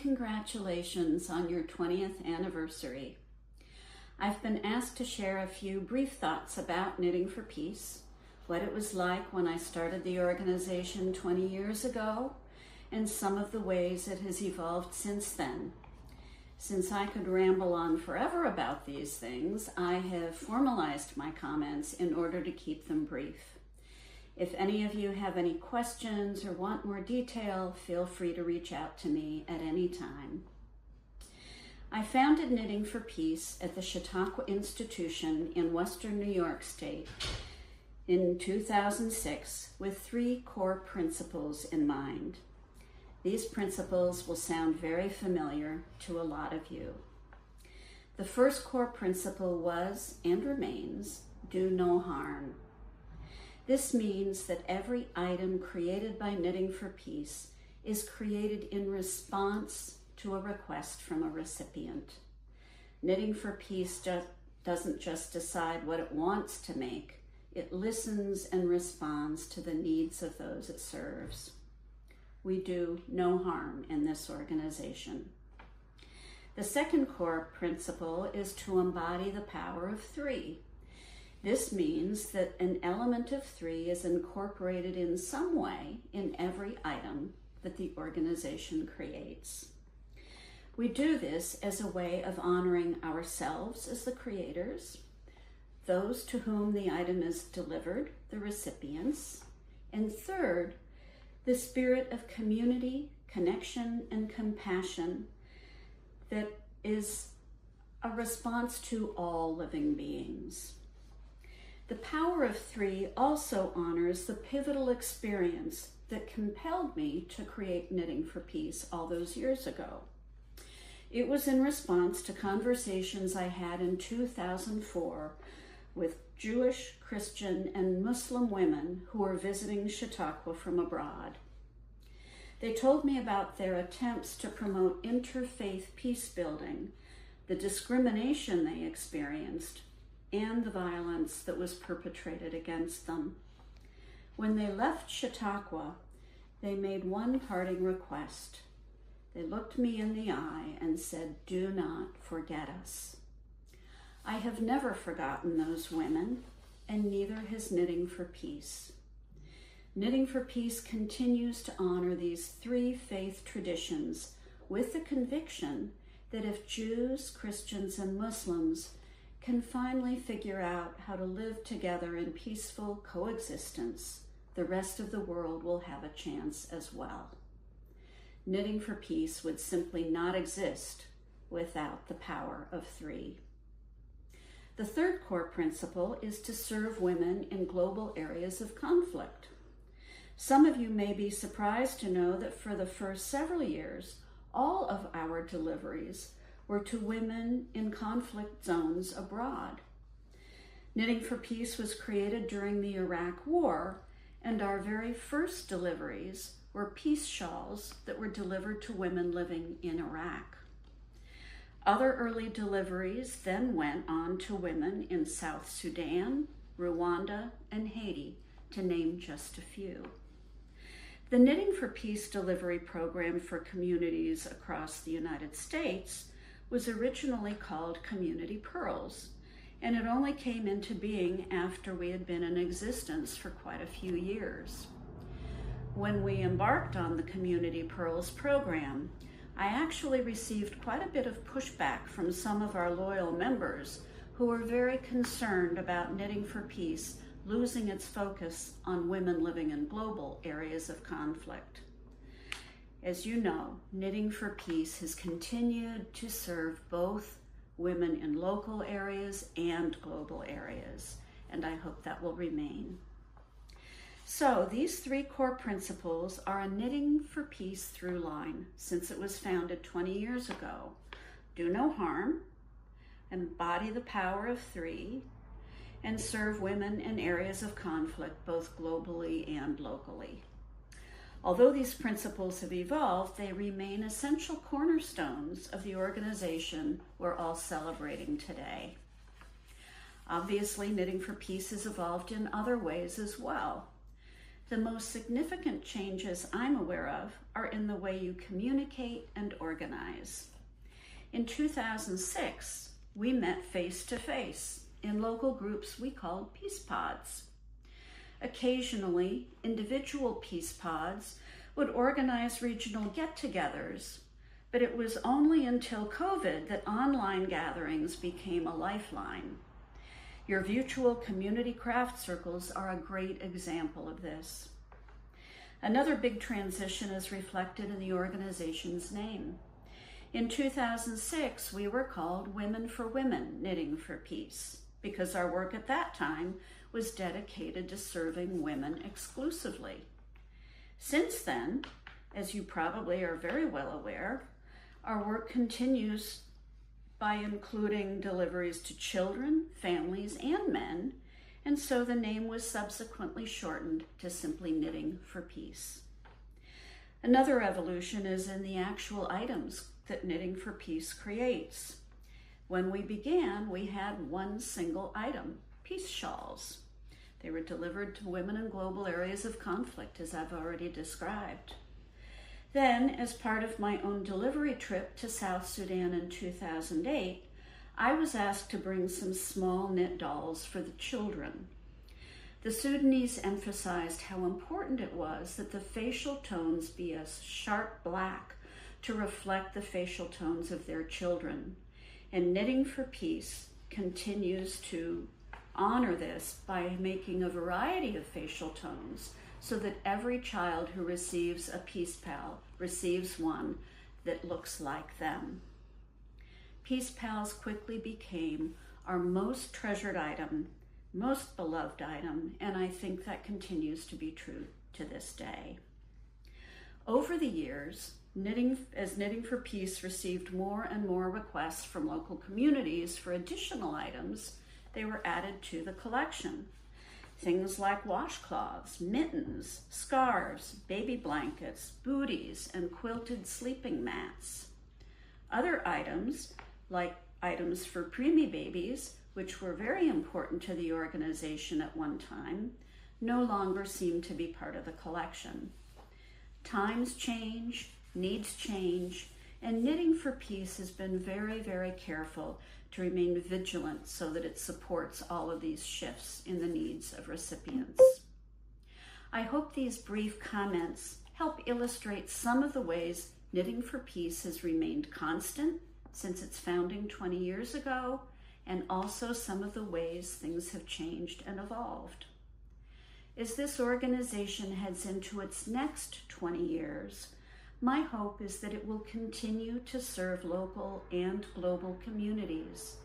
congratulations on your 20th anniversary. I've been asked to share a few brief thoughts about Knitting for Peace, what it was like when I started the organization 20 years ago, and some of the ways it has evolved since then. Since I could ramble on forever about these things, I have formalized my comments in order to keep them brief. If any of you have any questions or want more detail, feel free to reach out to me at any time. I founded Knitting for Peace at the Chautauqua Institution in Western New York State in 2006 with 3 core principles in mind. These principles will sound very familiar to a lot of you. The first core principle was, and remains, do no harm. This means that every item created by Knitting for Peace is created in response to a request from a recipient. Knitting for Peace doesn't just decide what it wants to make, it listens and responds to the needs of those it serves. We do no harm in this organization. The second core principle is to embody the power of 3. This means that an element of 3 is incorporated in some way in every item that the organization creates. We do this as a way of honoring ourselves as the creators, those to whom the item is delivered, the recipients, and third, the spirit of community, connection, and compassion that is a response to all living beings. The power of 3 also honors the pivotal experience that compelled me to create Knitting for Peace all those years ago. It was in response to conversations I had in 2004 with Jewish, Christian, and Muslim women who were visiting Chautauqua from abroad. They told me about their attempts to promote interfaith peace building, the discrimination they experienced, and the violence that was perpetrated against them. When they left Chautauqua, they made one parting request. They looked me in the eye and said, "Do not forget us." I have never forgotten those women, and neither has Knitting for Peace. Knitting for Peace continues to honor these 3 faith traditions with the conviction that if Jews, Christians, and Muslims can finally figure out how to live together in peaceful coexistence, the rest of the world will have a chance as well. Knitting for Peace would simply not exist without the power of 3. The third core principle is to serve women in global areas of conflict. Some of you may be surprised to know that for the first several years, all of our deliveries were to women in conflict zones abroad. Knitting for Peace was created during the Iraq War, and our very first deliveries were peace shawls that were delivered to women living in Iraq. Other early deliveries then went on to women in South Sudan, Rwanda, and Haiti, to name just a few. The Knitting for Peace delivery program for communities across the United States was originally called Community Pearls, and it only came into being after we had been in existence for quite a few years. When we embarked on the Community Pearls program, I actually received quite a bit of pushback from some of our loyal members who were very concerned about Knitting for Peace losing its focus on women living in global areas of conflict. As you know, Knitting for Peace has continued to serve both women in local areas and global areas, and I hope that will remain. So these 3 core principles are a Knitting for Peace through line since it was founded 20 years ago. Do no harm, embody the power of 3, and serve women in areas of conflict both globally and locally. Although these principles have evolved, they remain essential cornerstones of the organization we're all celebrating today. Obviously, Knitting for Peace has evolved in other ways as well. the most significant changes I'm aware of are in the way you communicate and organize. In 2006, we met face-to-face in local groups we called Peace Pods. Occasionally, individual Peace Pods would organize regional get-togethers, but it was only until COVID that online gatherings became a lifeline. Your virtual community craft circles are a great example of this. Another big transition is reflected in the organization's name. In 2006, we were called Women for Women, Knitting for Peace, because our work at that time was dedicated to serving women exclusively. Since then, as you probably are very well aware, our work continues by including deliveries to children, families, and men, and so the name was subsequently shortened to simply Knitting for Peace. Another evolution is in the actual items that Knitting for Peace creates. When we began, we had one single item, peace shawls. They were delivered to women in global areas of conflict, as I've already described. Then, as part of my own delivery trip to South Sudan in 2008, I was asked to bring some small knit dolls for the children. The Sudanese emphasized how important it was that the facial tones be a sharp black to reflect the facial tones of their children. And Knitting for Peace continues to honor this by making a variety of facial tones so that every child who receives a Peace Pal receives one that looks like them. Peace Pals quickly became our most treasured item, most beloved item, and I think that continues to be true to this day. Over the years, Knitting for Peace received more and more requests from local communities for additional items, they were added to the collection. Things like washcloths, mittens, scarves, baby blankets, booties, and quilted sleeping mats. Other items, like items for preemie babies, which were very important to the organization at one time, no longer seem to be part of the collection. Times change, needs change, and Knitting for Peace has been very, very careful to remain vigilant so that it supports all of these shifts in the needs of recipients. I hope these brief comments help illustrate some of the ways Knitting for Peace has remained constant since its founding 20 years ago, and also some of the ways things have changed and evolved. As this organization heads into its next 20 years, my hope is that it will continue to serve local and global communities,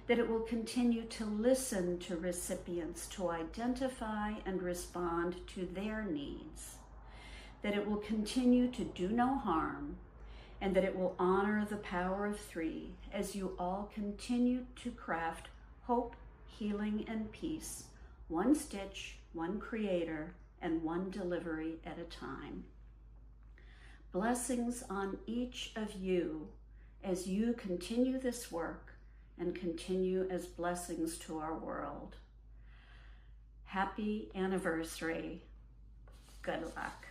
that it will continue to listen to recipients to identify and respond to their needs, that it will continue to do no harm, and that it will honor the power of three as you all continue to craft hope, healing, and peace, one stitch, one creator, and one delivery at a time. Blessings on each of you as you continue this work and continue as blessings to our world. Happy anniversary. Good luck.